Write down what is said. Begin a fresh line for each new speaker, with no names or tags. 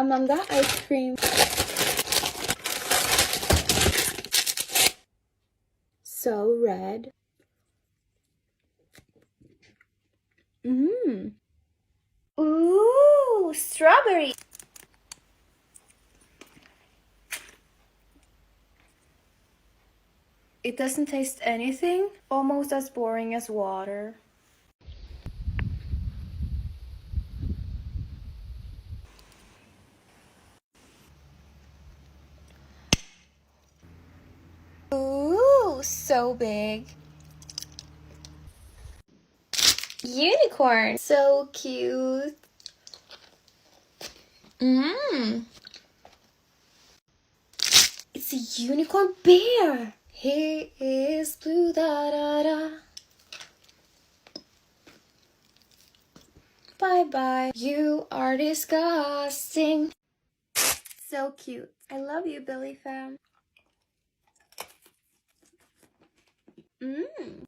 Amanda ice cream. So red. Mmm. Ooh, strawberry. It doesn't taste anything. Almost as boring as water. Ooh, so big. Unicorn. So cute. Mmm. It's a unicorn bear. He is blue da da da. Bye bye. You are disgusting. So cute. I love you, Billy fam. Mmm.